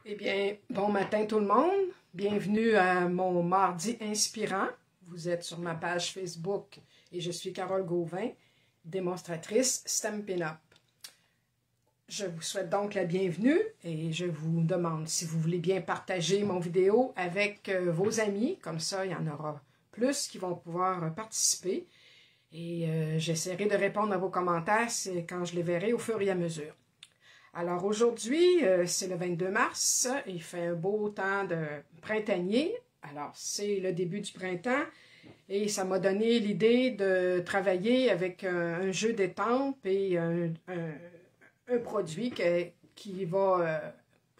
Eh bien, bon matin tout le monde. Bienvenue à mon mardi inspirant. Vous êtes sur ma page Facebook et je suis Carole Gauvin, démonstratrice Stampin' Up. Je vous souhaite donc la bienvenue et je vous demande si vous voulez bien partager mon vidéo avec vos amis. Comme ça, il y en aura plus qui vont pouvoir participer. Et j'essaierai de répondre à vos commentaires quand je les verrai au fur et à mesure. Alors aujourd'hui, c'est le 22 mars, il fait un beau temps de printanier. Alors c'est le début du printemps et ça m'a donné l'idée de travailler avec un jeu d'étampes et un produit qui va...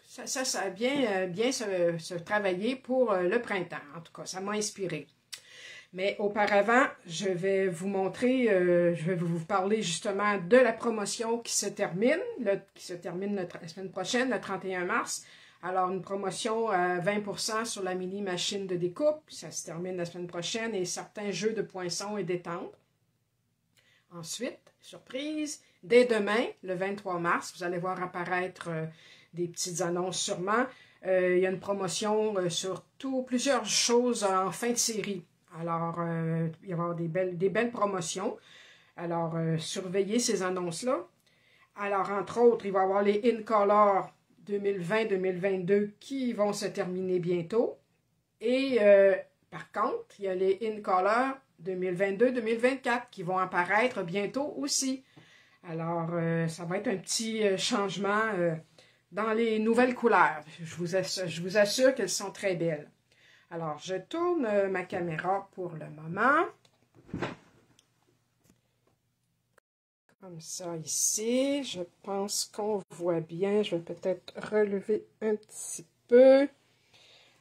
ça bien se travailler pour le printemps. En tout cas, ça m'a inspiré. Mais auparavant, je vais vous montrer, je vais vous parler justement de la promotion qui se termine la semaine prochaine, le 31 mars. Alors, une promotion à 20% sur la mini machine de découpe, ça se termine la semaine prochaine, et certains jeux de poinçons et d'étampes. Ensuite, surprise, dès demain, le 23 mars, vous allez voir apparaître des petites annonces sûrement. Il y a une promotion sur plusieurs choses en fin de série. Alors, il va y avoir des belles promotions. Alors, surveillez ces annonces-là. Alors, entre autres, il va y avoir les In Color 2020-2022 qui vont se terminer bientôt. Et, par contre, il y a les In Color 2022-2024 qui vont apparaître bientôt aussi. Alors, ça va être un petit changement dans les nouvelles couleurs. Je vous assure qu'elles sont très belles. Alors, je tourne ma caméra pour le moment. Comme ça, ici. Je pense qu'on voit bien. Je vais peut-être relever un petit peu.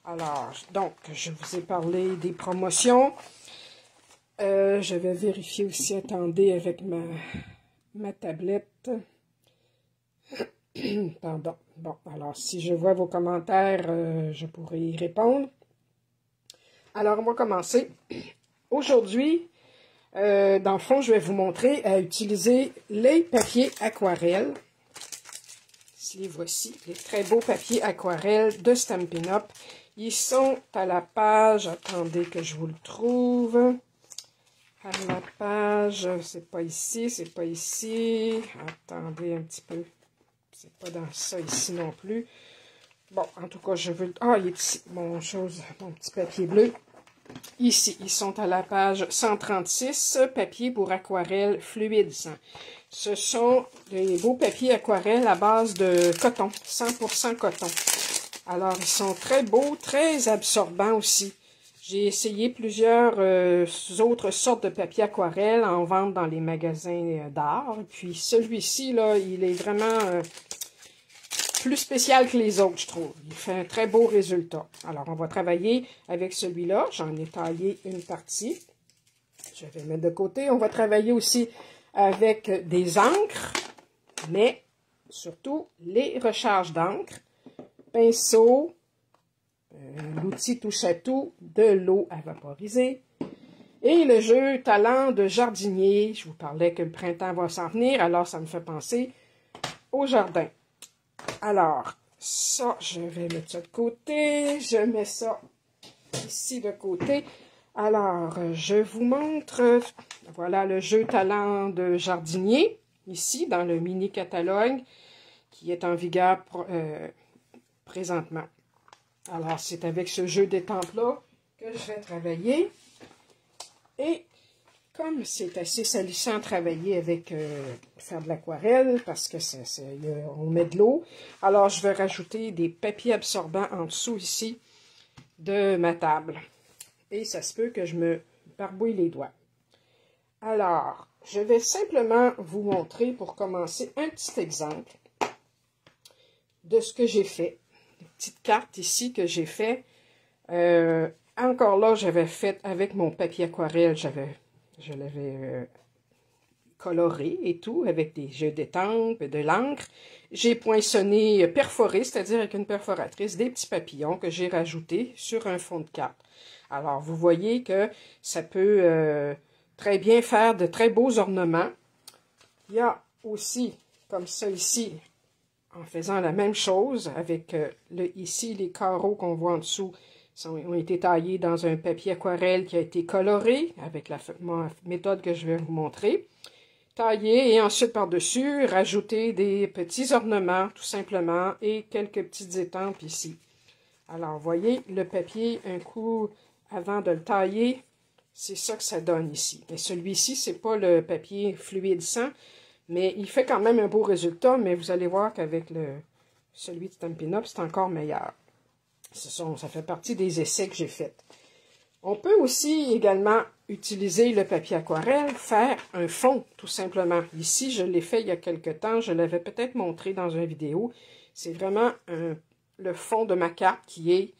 Alors, donc, je vous ai parlé des promotions. Je vais vérifier aussi, attendez, avec ma tablette. Pardon. Bon, alors, si je vois vos commentaires, je pourrai y répondre. Alors, on va commencer. Aujourd'hui, dans le fond, je vais vous montrer à utiliser les papiers aquarelles. Les voici, les très beaux papiers aquarelles de Stampin' Up. Ils sont à la page, attendez que je vous le trouve. À la page, c'est pas ici, c'est pas ici. Attendez un petit peu. C'est pas dans ça ici non plus. Bon, en tout cas, je veux... Ah, il est ici, mon petit papier bleu. Ici, ils sont à la page 136, papier pour aquarelle fluide. Ce sont des beaux papiers aquarelles à base de coton, 100% coton. Alors, ils sont très beaux, très absorbants aussi. J'ai essayé plusieurs autres sortes de papiers aquarelles en vente dans les magasins d'art. Puis celui-ci, là, il est vraiment... plus spécial que les autres, je trouve. Il fait un très beau résultat. Alors, on va travailler avec celui-là. J'en ai taillé une partie. Je vais mettre de côté. On va travailler aussi avec des encres, mais surtout les recharges d'encre, pinceau, l'outil touche-à-tout, de l'eau à vaporiser, et le jeu talent de jardinier. Je vous parlais que le printemps va s'en venir, alors ça me fait penser au jardin. Alors, ça, je vais mettre ça de côté. Je mets ça ici de côté. Alors, je vous montre, voilà le jeu talent de jardinier, ici, dans le mini catalogue, qui est en vigueur présentement. Alors, c'est avec ce jeu d'étampes-là que je vais travailler. Et comme c'est assez salissant travailler avec faire de l'aquarelle, parce que on met de l'eau, alors je vais rajouter des papiers absorbants en dessous ici de ma table. Et ça se peut que je me barbouille les doigts. Alors, je vais simplement vous montrer pour commencer un petit exemple de ce que j'ai fait. Une petite carte ici que j'ai fait. Encore là, j'avais fait avec mon papier aquarelle, je l'avais coloré et tout, avec des jeux d'étampes, de l'encre. J'ai poinçonné, perforé, c'est-à-dire avec une perforatrice, des petits papillons que j'ai rajoutés sur un fond de carte. Alors, vous voyez que ça peut très bien faire de très beaux ornements. Il y a aussi, comme ça ici, en faisant la même chose avec ici les carreaux qu'on voit en dessous ont été taillés dans un papier aquarelle qui a été coloré avec la méthode que je vais vous montrer. Tailler et ensuite par-dessus, rajouter des petits ornements tout simplement et quelques petites étampes ici. Alors, vous voyez, le papier, un coup avant de le tailler, c'est ça que ça donne ici. Mais celui-ci, c'est pas le papier fluide sang, mais il fait quand même un beau résultat, mais vous allez voir qu'avec celui de Stampin' Up, c'est encore meilleur. Ça fait partie des essais que j'ai faits. On peut aussi également utiliser le papier aquarelle, faire un fond, tout simplement. Ici, je l'ai fait il y a quelque temps, je l'avais peut-être montré dans une vidéo. C'est vraiment le fond de ma carte qui est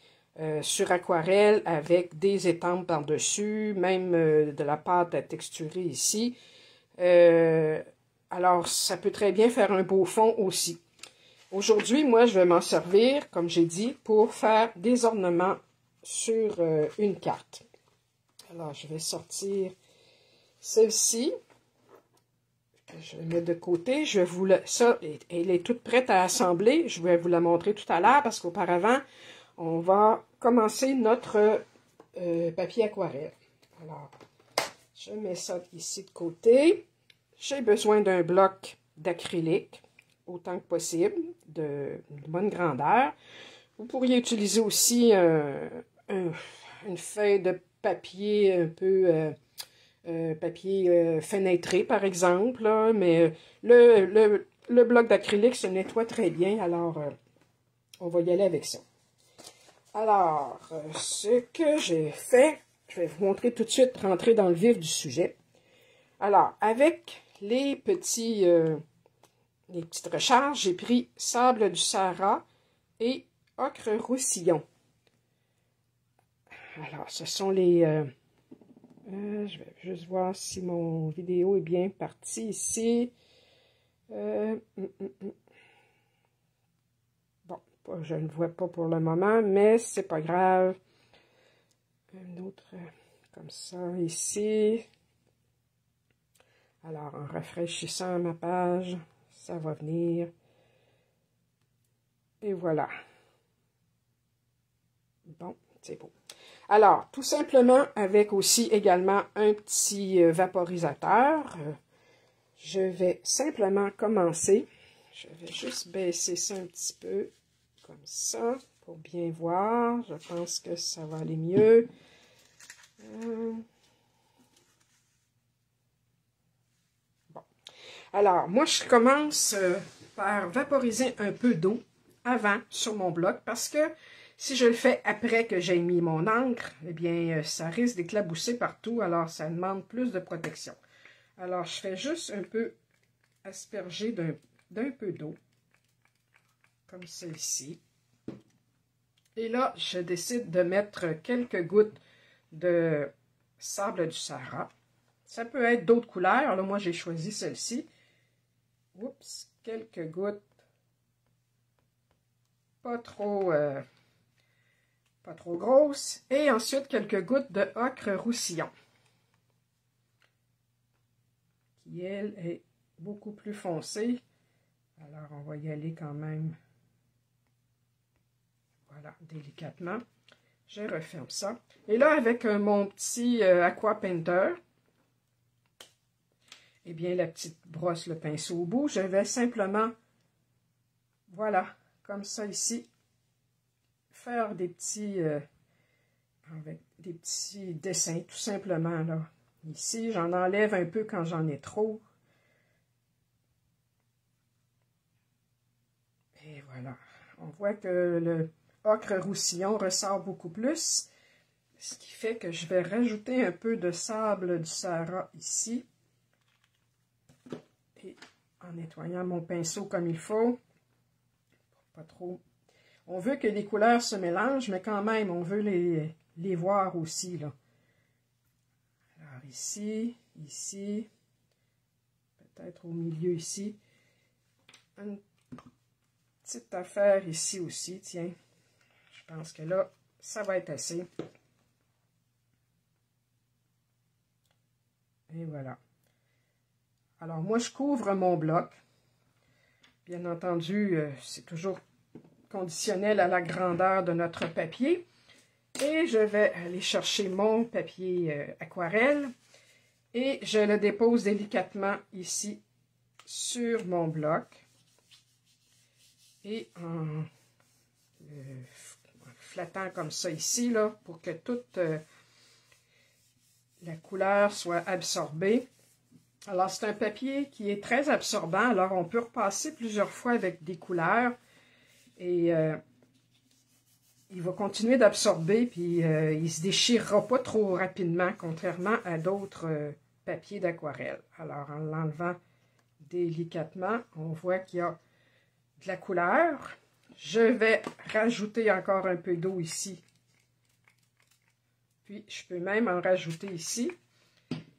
sur aquarelle avec des étampes par-dessus, même de la pâte à texturer ici. Alors, ça peut très bien faire un beau fond aussi. Aujourd'hui, moi, je vais m'en servir, comme j'ai dit, pour faire des ornements sur une carte. Alors, je vais sortir celle-ci. Je vais mettre de côté. Je vais vous ça, elle est toute prête à assembler. Je vais vous la montrer tout à l'heure parce qu'auparavant, on va commencer notre papier aquarelle. Alors, je mets ça ici de côté. J'ai besoin d'un bloc d'acrylique, autant que possible, de bonne grandeur. Vous pourriez utiliser aussi une feuille de papier un peu papier fenêtré, par exemple, là, mais le bloc d'acrylique se nettoie très bien, alors on va y aller avec ça. Alors, ce que j'ai fait, je vais vous montrer tout de suite, rentrer dans le vif du sujet. Alors, avec les petites recharges, j'ai pris sable du Sahara et ocre roussillon. Alors, ce sont les... je vais juste voir si mon vidéo est bien partie ici. Bon, je ne vois pas pour le moment, mais c'est pas grave. Un autre comme ça ici. Alors, en rafraîchissant ma page, ça va venir. Et voilà. Bon, c'est beau. Alors, tout simplement, avec aussi également un petit vaporisateur, je vais simplement commencer. Je vais juste baisser ça un petit peu, comme ça, pour bien voir. Je pense que ça va aller mieux. Bon. Alors, moi, je commence par vaporiser un peu d'eau avant sur mon bloc, parce que si je le fais après que j'ai mis mon encre, eh bien, ça risque d'éclabousser partout, alors ça demande plus de protection. Alors, je fais juste un peu asperger d'un peu d'eau, comme celle-ci. Et là, je décide de mettre quelques gouttes de sable du Sahara. Ça peut être d'autres couleurs. Là, moi, j'ai choisi celle-ci. Oups, quelques gouttes. Pas trop grosse. Et ensuite, quelques gouttes de ocre roussillon. Qui, elle, est beaucoup plus foncée. Alors, on va y aller quand même. Voilà, délicatement. Je referme ça. Et là, avec mon petit Aqua Painter, eh bien, la petite brosse, le pinceau au bout, je vais simplement, voilà, comme ça ici, faire des petits, avec des petits dessins, tout simplement, là. Ici, j'en enlève un peu quand j'en ai trop. Et voilà. On voit que le ocre roussillon ressort beaucoup plus, ce qui fait que je vais rajouter un peu de sable du Sahara ici. Et en nettoyant mon pinceau comme il faut, pas trop. On veut que les couleurs se mélangent, mais quand même, on veut les voir aussi, là. Alors ici, ici, peut-être au milieu ici. Une petite affaire ici aussi, tiens. Je pense que là, ça va être assez. Et voilà. Alors, moi, je couvre mon bloc. Bien entendu, c'est toujours conditionnel à la grandeur de notre papier. Et je vais aller chercher mon papier aquarelle et je le dépose délicatement ici sur mon bloc. Et en flattant comme ça ici, là, pour que toute la couleur soit absorbée. Alors, c'est un papier qui est très absorbant, alors on peut repasser plusieurs fois avec des couleurs et il va continuer d'absorber, puis il ne se déchirera pas trop rapidement, contrairement à d'autres papiers d'aquarelle. Alors, en l'enlevant délicatement, on voit qu'il y a de la couleur. Je vais rajouter encore un peu d'eau ici. Puis, je peux même en rajouter ici.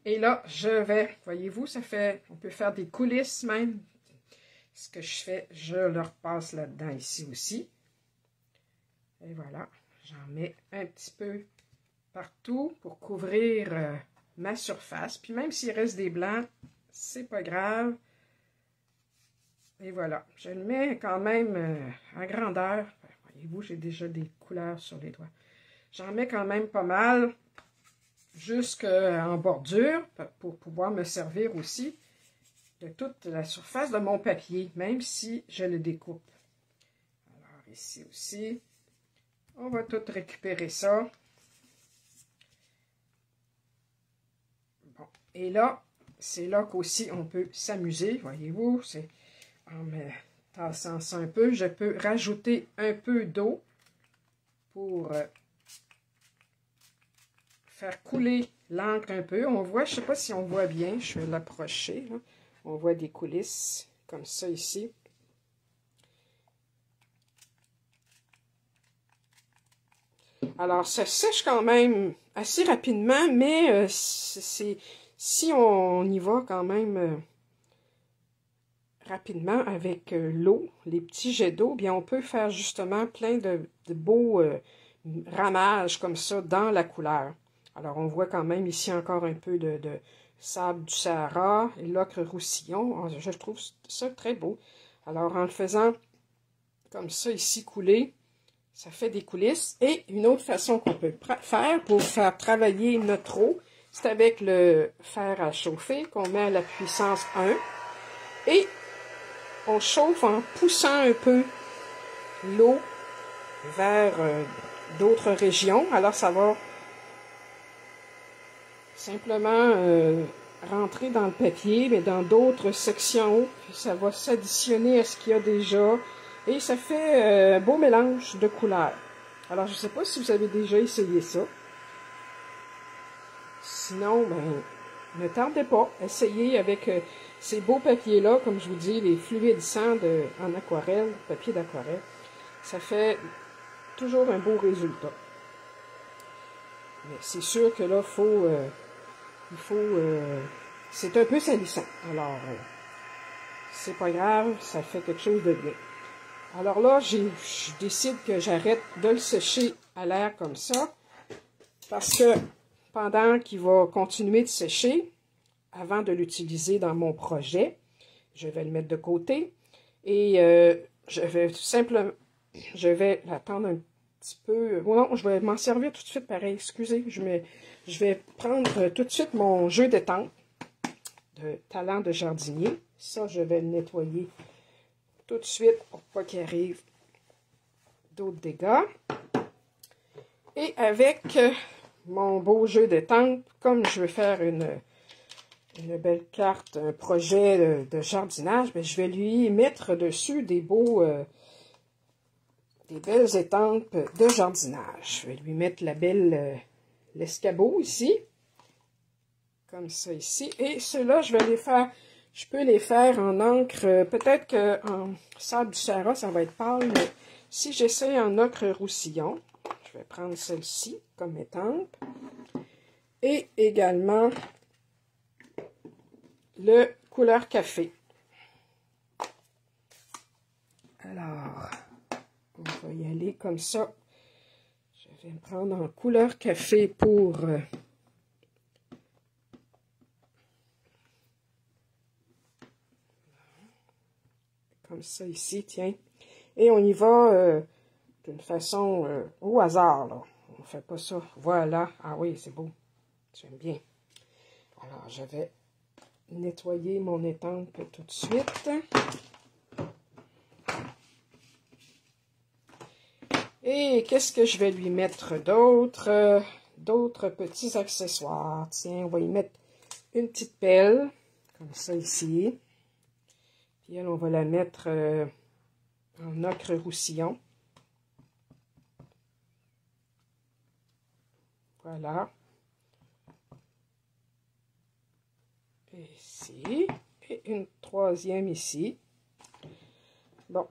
Et là, je vais, voyez-vous, ça fait, on peut faire des coulisses même. Ce que je fais, je le repasse là-dedans ici aussi. Et voilà, j'en mets un petit peu partout pour couvrir ma surface. Puis même s'il reste des blancs, c'est pas grave. Et voilà, je le mets quand même en grandeur. Voyez-vous, j'ai déjà des couleurs sur les doigts. J'en mets quand même pas mal. Jusqu'en bordure pour pouvoir me servir aussi de toute la surface de mon papier, même si je le découpe. Alors ici aussi, on va tout récupérer ça. Bon, et là, c'est là qu'aussi on peut s'amuser, voyez-vous, c'est en me tassant ça un peu, je peux rajouter un peu d'eau pour faire couler l'encre un peu. On voit, je ne sais pas si on voit bien, je vais l'approcher. On voit des coulisses comme ça ici. Alors, ça sèche quand même assez rapidement, mais si on y va quand même rapidement avec l'eau, les petits jets d'eau, bien on peut faire justement plein de beaux ramages comme ça dans la couleur. Alors, on voit quand même ici encore un peu de sable du Sahara et l'ocre roussillon. Je trouve ça très beau. Alors, en le faisant comme ça ici couler, ça fait des coulisses. Et une autre façon qu'on peut faire pour faire travailler notre eau, c'est avec le fer à chauffer qu'on met à la puissance 1. Et on chauffe en poussant un peu l'eau vers d'autres régions. Alors, ça va simplement rentrer dans le papier, mais dans d'autres sections, puis ça va s'additionner à ce qu'il y a déjà, et ça fait un beau mélange de couleurs. Alors, je ne sais pas si vous avez déjà essayé ça. Sinon, ben, ne tardez pas, essayez avec ces beaux papiers-là, comme je vous dis, les fluidescents en aquarelle, papier d'aquarelle. Ça fait toujours un beau résultat. Mais c'est sûr que là, c'est un peu salissant. Alors, c'est pas grave, ça fait quelque chose de bien. Alors là, je décide que j'arrête de le sécher à l'air comme ça, parce que pendant qu'il va continuer de sécher, avant de l'utiliser dans mon projet, je vais le mettre de côté et je vais l'attendre un petit peu. Bon, non, je vais m'en servir tout de suite pareil. Excusez, je vais prendre tout de suite mon jeu d'étampe de talent de jardinier. Ça, je vais le nettoyer tout de suite pour pas qu'il arrive d'autres dégâts. Et avec mon beau jeu d'étampe, comme je veux faire une belle carte, un projet de jardinage, bien, je vais lui mettre dessus des belles étampes de jardinage. Je vais lui mettre l'escabeau ici, comme ça ici. Et ceux-là, je peux les faire en encre, peut-être qu'en sable du Sahara, ça va être pâle, mais si j'essaie en ocre roussillon, je vais prendre celle-ci comme étampe. Et également le couleur café. Alors, on va y aller comme ça. Je vais me prendre en couleur café pour comme ça ici, tiens. Et on y va d'une façon au hasard, là. On ne fait pas ça. Voilà. Ah oui, c'est beau. J'aime bien. Alors, je vais nettoyer mon étampe tout de suite. Et qu'est-ce que je vais lui mettre d'autre? D'autres petits accessoires. Tiens, on va y mettre une petite pelle, comme ça ici. Puis elle, on va la mettre en ocre roussillon. Voilà. Ici. Et une troisième ici. Bon,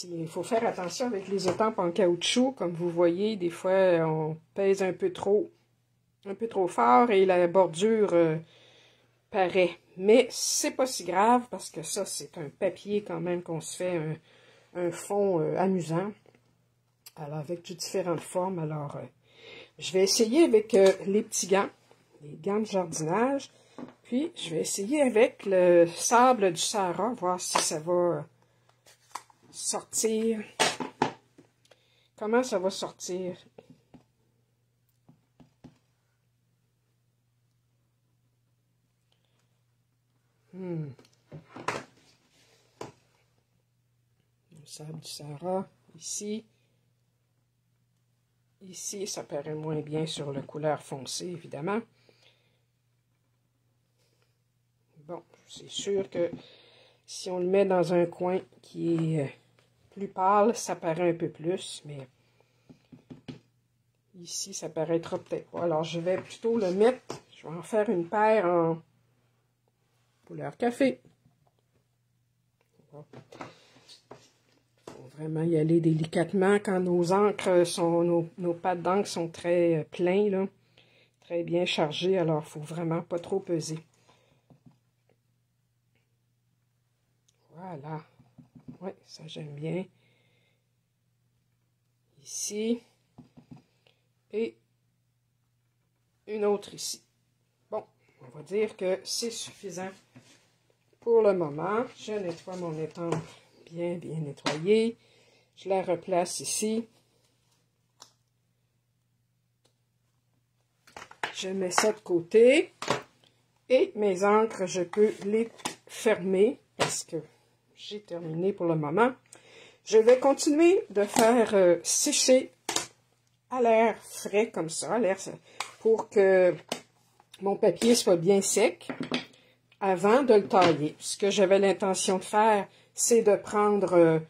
il faut faire attention avec les étampes en caoutchouc. Comme vous voyez, des fois, on pèse un peu trop fort et la bordure paraît. Mais c'est pas si grave parce que ça, c'est un papier quand même qu'on se fait un fond amusant. Alors, avec de différentes formes. Alors, je vais essayer avec les petits gants, les gants de jardinage. Puis, je vais essayer avec le sable du Sahara, voir si ça va sortir. Comment ça va sortir? Le sable du Sahara, ici. Ici, ça paraît moins bien sur la couleur foncée, évidemment. Bon, c'est sûr que si on le met dans un coin qui est plus pâle, ça paraît un peu plus, mais ici, ça paraîtra peut-être pas. Alors, je vais plutôt le mettre, je vais en faire une paire en couleur café. Bon. Faut vraiment y aller délicatement quand nos encres sont, nos pattes d'encre sont très pleins, là, très bien chargées, alors il faut vraiment pas trop peser. Voilà. Oui, ça j'aime bien. Ici. Et une autre ici. Bon, on va dire que c'est suffisant pour le moment. Je nettoie mon étampe bien nettoyée. Je la replace ici. Je mets ça de côté. Et mes encres, je peux les fermer parce que j'ai terminé pour le moment. Je vais continuer de faire sécher à l'air frais comme ça, pour que mon papier soit bien sec avant de le tailler. Ce que j'avais l'intention de faire, c'est de prendre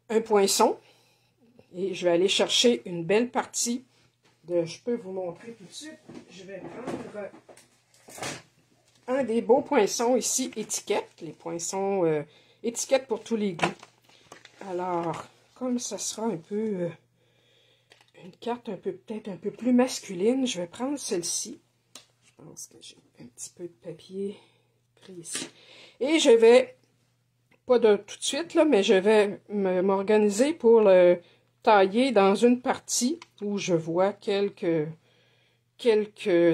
un poinçon et je vais aller chercher une belle partie de... Je peux vous montrer tout de suite. Je vais prendre un des beaux poinçons ici, étiquette. Les poinçons étiquette pour tous les goûts. Alors, comme ça sera un peu... une carte peut-être un peu plus masculine, je vais prendre celle-ci. Je pense que j'ai un petit peu de papier pris ici. Et je vais, pas de tout de suite, là, mais je vais m'organiser pour le tailler dans une partie où je vois quelques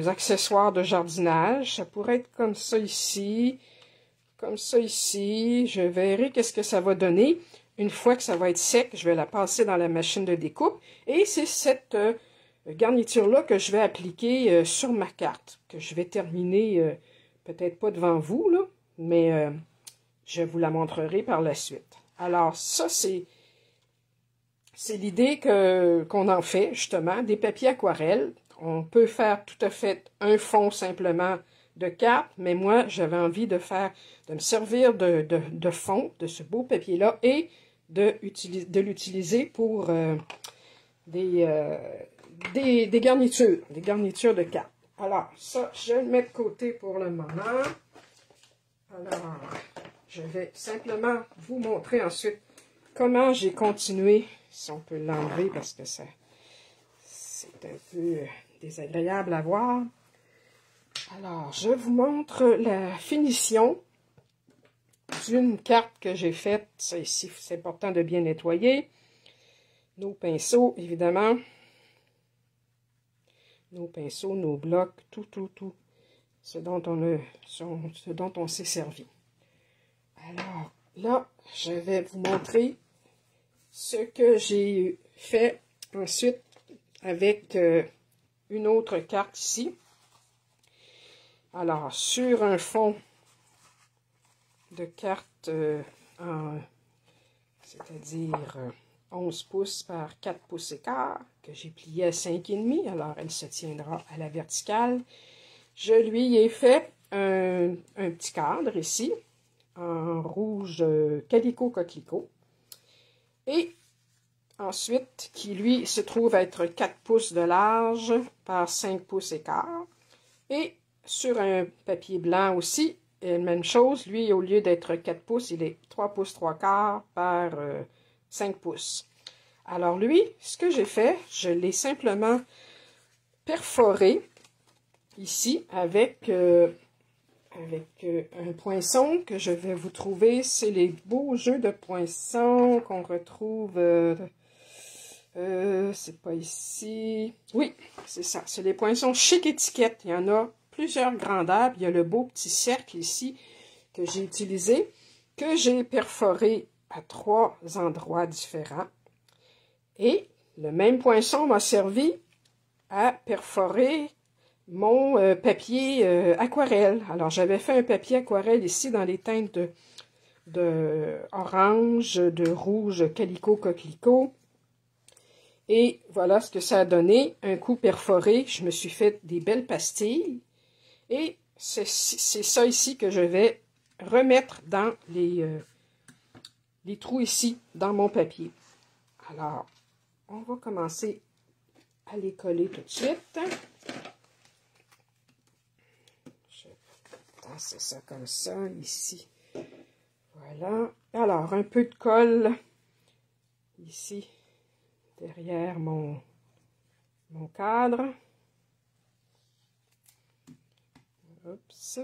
accessoires de jardinage. Ça pourrait être comme ça ici, comme ça ici. Je verrai qu'est-ce que ça va donner. Une fois que ça va être sec, je vais la passer dans la machine de découpe. Et c'est cette garniture-là que je vais appliquer sur ma carte, que je vais terminer, peut-être pas devant vous, là, mais je vous la montrerai par la suite. Alors, ça, c'est l'idée qu'on en fait, justement, des papiers aquarelles. On peut faire tout à fait un fond simplement de carte, mais moi, j'avais envie de me servir de fond, de ce beau papier-là, et de l'utiliser pour des garnitures de cartes. Alors, ça, je le mets de côté pour le moment. Alors, je vais simplement vous montrer ensuite comment j'ai continué, si on peut l'enlever parce que c'est un peu désagréable à voir. Alors, je vous montre la finition d'une carte que j'ai faite. Ça ici, c'est important de bien nettoyer. Nos pinceaux, évidemment. Nos pinceaux, nos blocs, tout. Ce dont on s'est servi. Alors, là, je vais vous montrer ce que j'ai fait ensuite avec une autre carte ici. Alors, sur un fond de carte c'est-à-dire 11 pouces par 4 pouces et quart, que j'ai plié à 5,5, alors elle se tiendra à la verticale. Je lui ai fait un petit cadre ici, en rouge calico coquelicot. Et ensuite, qui lui se trouve être 4 pouces de large par 5 pouces et quart. Et sur un papier blanc aussi, même chose, lui, au lieu d'être 4 pouces, il est 3 pouces 3 quarts par 5 pouces. Alors lui, ce que j'ai fait, je l'ai simplement perforé ici avec un poinçon que je vais vous trouver. C'est les beaux jeux de poinçons qu'on retrouve... c'est pas ici. Oui, c'est ça. C'est les poinçons Chic Étiquette. Il y en a plusieurs grandeurs. Il y a le beau petit cercle ici que j'ai utilisé, que j'ai perforé à 3 endroits différents. Et le même poinçon m'a servi à perforer mon papier aquarelle. Alors, j'avais fait un papier aquarelle ici dans les teintes de orange, de rouge calico coquelicot. Et voilà ce que ça a donné. Un coup perforé, je me suis fait des belles pastilles. Et c'est ça ici que je vais remettre dans les trous ici, dans mon papier. Alors, on va commencer à les coller tout de suite. Je vais tasser ça comme ça, ici. Voilà. Alors, un peu de colle ici, derrière mon cadre. Oups.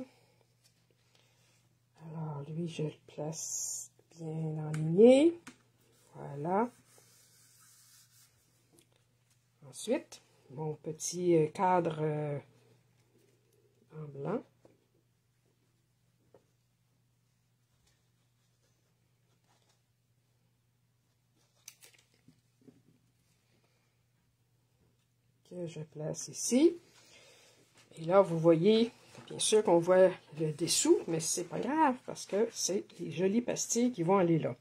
Alors, lui, je le place bien enligné. Voilà. Ensuite, mon petit cadre en blanc. Que je place ici. Et là, vous voyez, bien sûr qu'on voit le dessous, mais c'est pas grave parce que c'est les jolies pastilles qui vont aller là.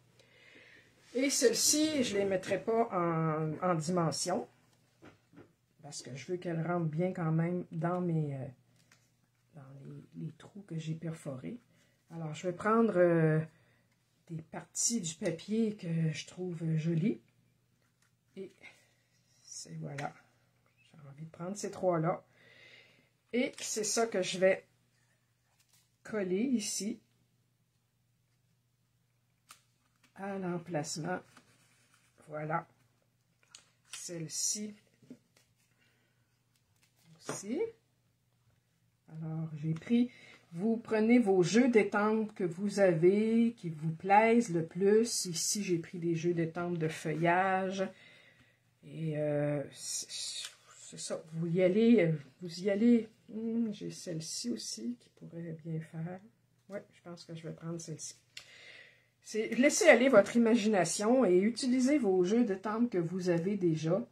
Et celles-ci, je ne les mettrai pas en dimension parce que je veux qu'elles rentrent bien quand même dans les trous que j'ai perforés. Alors, je vais prendre des parties du papier que je trouve jolies. Et c'est voilà. J'ai envie de prendre ces trois-là. Et c'est ça que je vais coller ici à l'emplacement. Voilà. Celle-ci aussi. Alors, j'ai pris... Vous prenez vos jeux d'étampes que vous avez, qui vous plaisent le plus. Ici, j'ai pris des jeux d'étampes de feuillage. Et c'est ça, vous y allez. J'ai celle-ci aussi qui pourrait bien faire. Oui, je pense que je vais prendre celle-ci. Laissez aller votre imagination et utilisez vos jeux d'étampes que vous avez déjà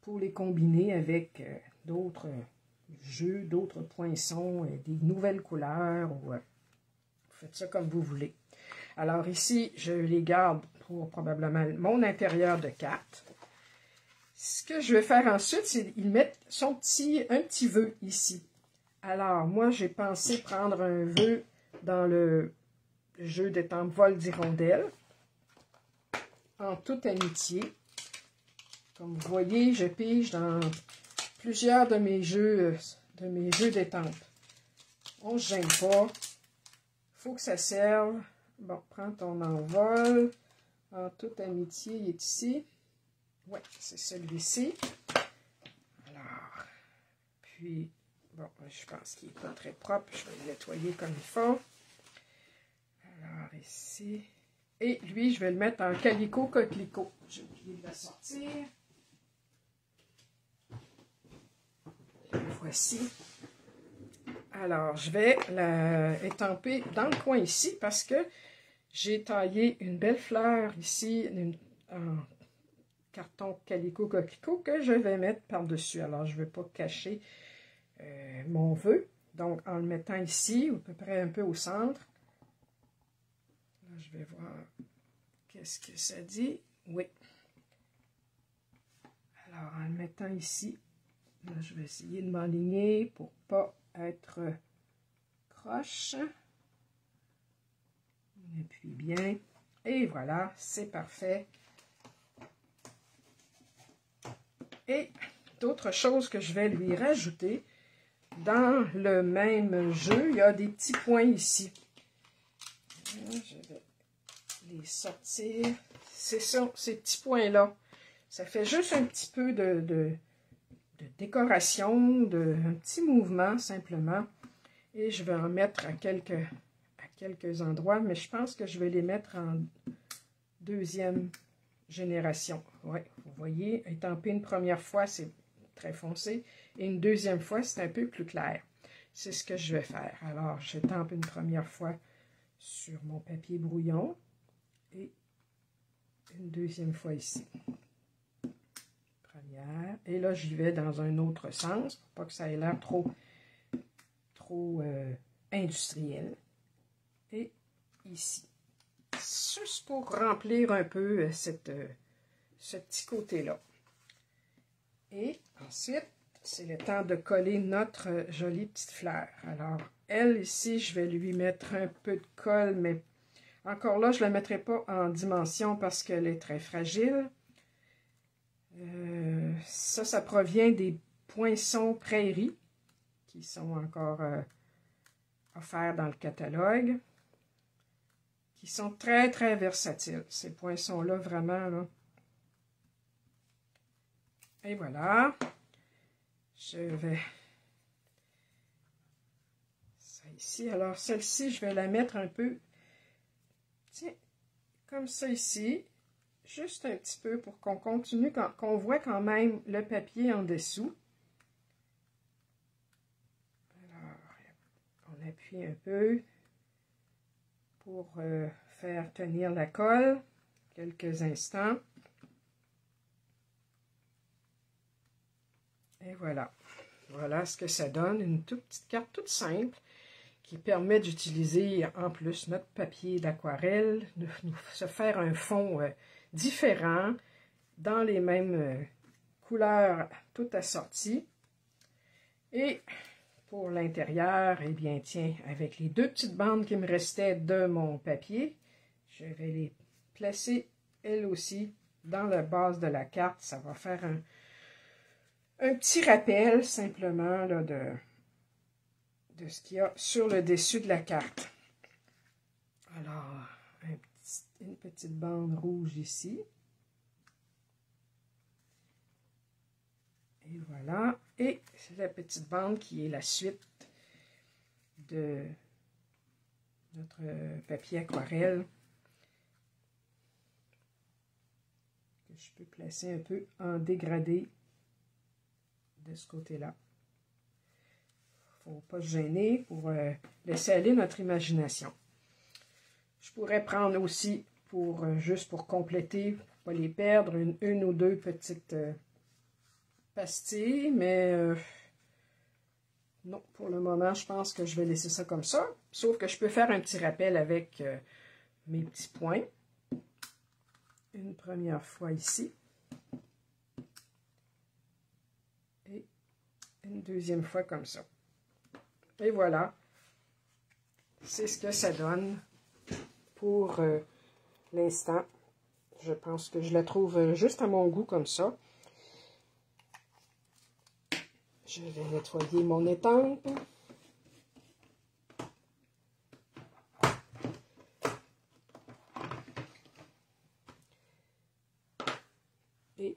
pour les combiner avec d'autres jeux, d'autres poinçons, des nouvelles couleurs. Ou, vous faites ça comme vous voulez. Alors ici, je les garde pour probablement mon intérieur de carte. Ce que je vais faire ensuite, c'est y mettre un petit vœu ici. Alors, moi, j'ai pensé prendre un vœu dans le jeu d'étampes vol d'hirondelle, en toute amitié. Comme vous voyez, je pige dans plusieurs de mes jeux d'étampes. On ne se gêne pas. Il faut que ça serve. Bon, prends ton envol. En toute amitié, il est ici. Oui, c'est celui-ci. Alors, puis, bon, je pense qu'il n'est pas très propre. Je vais le nettoyer comme il faut. Alors, ici. Et lui, je vais le mettre en calico coquelicot. J'ai oublié de la sortir. Le voici. Alors, je vais l'étamper dans le coin ici parce que j'ai taillé une belle fleur ici, en carton calico coquelicot que je vais mettre par-dessus. Alors, je ne vais pas cacher mon vœu. Donc, en le mettant ici, à peu près un peu au centre. Là, je vais voir qu'est-ce que ça dit. Oui. Alors, en le mettant ici, là, je vais essayer de m'aligner pour ne pas être croche. On appuie bien. Et voilà, c'est parfait. Et d'autres choses que je vais lui rajouter, dans le même jeu, il y a des petits points ici. Je vais les sortir. C'est ça, ces petits points-là. Ça fait juste un petit peu de décoration, un petit mouvement simplement. Et je vais en mettre à quelques endroits, mais je pense que je vais les mettre en deuxième génération. Oui, vous voyez, étamper une première fois, c'est très foncé, et une deuxième fois, c'est un peu plus clair. C'est ce que je vais faire. Alors, j'étampe une première fois sur mon papier brouillon, et une deuxième fois ici. Première, et là, j'y vais dans un autre sens, pour pas que ça ait l'air trop industriel. Et ici. Juste pour remplir un peu ce petit côté-là. Et ensuite, c'est le temps de coller notre jolie petite fleur. Alors, elle, ici, je vais lui mettre un peu de colle, mais encore là, je ne la mettrai pas en dimension parce qu'elle est très fragile. Ça provient des poinçons prairies qui sont encore offerts dans le catalogue, qui sont très, très versatiles. Ces poinçons-là, vraiment, là. Et voilà. Je vais... Ça ici. Alors, celle-ci, je vais la mettre un peu... Tiens, comme ça ici. Juste un petit peu pour qu'on continue, qu'on voit quand même le papier en dessous. Alors, on appuie un peu pour faire tenir la colle quelques instants. Et voilà. Voilà ce que ça donne, une toute petite carte toute simple qui permet d'utiliser en plus notre papier d'aquarelle, de se faire un fond différent, dans les mêmes couleurs toutes assorties. Et pour l'intérieur, eh bien tiens, avec les deux petites bandes qui me restaient de mon papier, je vais les placer elles aussi dans la base de la carte. Ça va faire un petit rappel simplement là, de ce qu'il y a sur le dessus de la carte. Alors, une petite bande rouge ici. Et voilà. Et la petite bande qui est la suite de notre papier aquarelle que je peux placer un peu en dégradé de ce côté-là. Il ne faut pas se gêner pour laisser aller notre imagination. Je pourrais prendre aussi, juste pour compléter, pour ne pas les perdre, une ou deux petites pastilles, mais non, pour le moment, je pense que je vais laisser ça comme ça. Sauf que je peux faire un petit rappel avec mes petits points. Une première fois ici. Et une deuxième fois comme ça. Et voilà. C'est ce que ça donne pour l'instant. Je pense que je la trouve juste à mon goût comme ça. Je vais nettoyer mon étampe. Et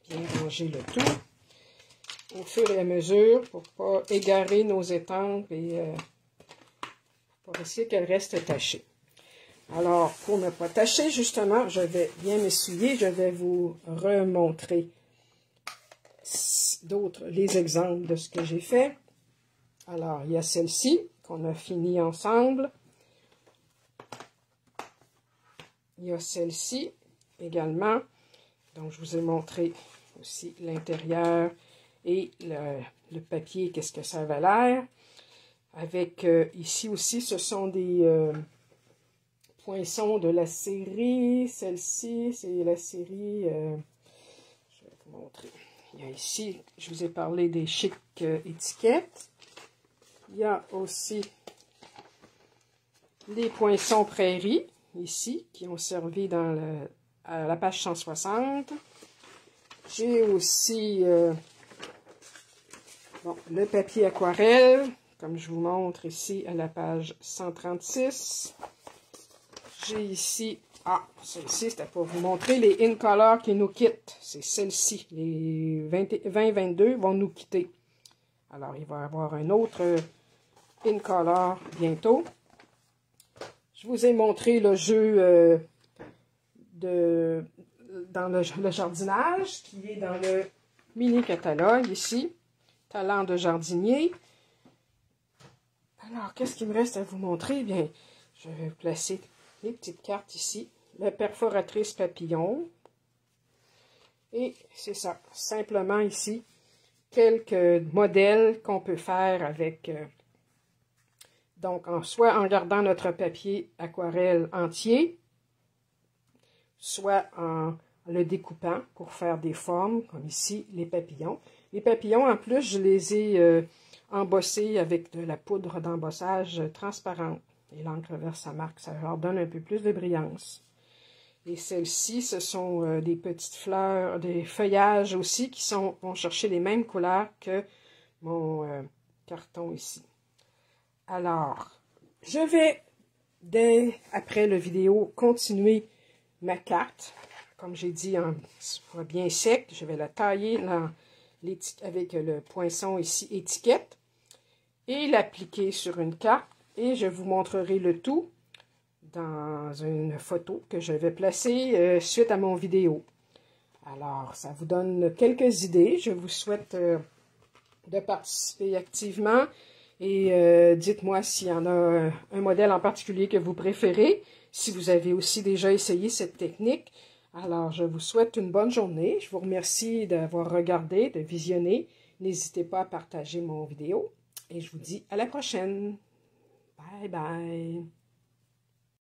bien ranger le tout au fur et à mesure pour ne pas égarer nos étampes et pour essayer qu'elles restent tachées. Alors, pour ne pas tacher, justement, je vais bien m'essuyer. Je vais vous remontrer les exemples de ce que j'ai fait. Alors, il y a celle-ci qu'on a fini ensemble. Il y a celle-ci également. Donc, je vous ai montré aussi l'intérieur et le papier, qu'est-ce que ça avait l'air. Avec ici aussi, ce sont des poinçons de la série. Celle-ci, c'est la série... je vais vous montrer. Il y a ici, je vous ai parlé des chic étiquettes. Il y a aussi les poinçons prairies, ici, qui ont servi dans à la page 160. J'ai aussi le papier aquarelle, comme je vous montre ici à la page 136. J'ai ici, celle-ci, c'était pour vous montrer les In-Color qui nous quittent. C'est celle-ci, les 20-22 vont nous quitter. Alors, il va y avoir un autre In-Color bientôt. Je vous ai montré le jeu dans le jardinage, qui est dans le mini-catalogue ici. Talent de jardinier. Alors, qu'est-ce qu'il me reste à vous montrer? Eh bien, je vais placer les petites cartes ici. La perforatrice papillon. Et c'est ça. Simplement ici, quelques modèles qu'on peut faire avec... donc, soit en gardant notre papier aquarelle entier, soit en le découpant pour faire des formes, comme ici, les papillons. Les papillons, en plus, je les ai embossés avec de la poudre d'embossage transparente. Et l'encre verse sa marque, ça leur donne un peu plus de brillance. Et celles-ci, ce sont des petites fleurs, des feuillages aussi, qui vont chercher les mêmes couleurs que mon carton ici. Alors, je vais, dès après la vidéo, continuer ma carte. Comme j'ai dit, soit bien sec, je vais la tailler avec le poinçon ici, étiquette, et l'appliquer sur une carte. Et je vous montrerai le tout dans une photo que je vais placer suite à mon vidéo. Alors, ça vous donne quelques idées. Je vous souhaite de participer activement. Et dites-moi s'il y en a un modèle en particulier que vous préférez, si vous avez aussi déjà essayé cette technique. Alors, je vous souhaite une bonne journée. Je vous remercie d'avoir regardé, de visionner. N'hésitez pas à partager mon vidéo. Et je vous dis à la prochaine. Bye bye.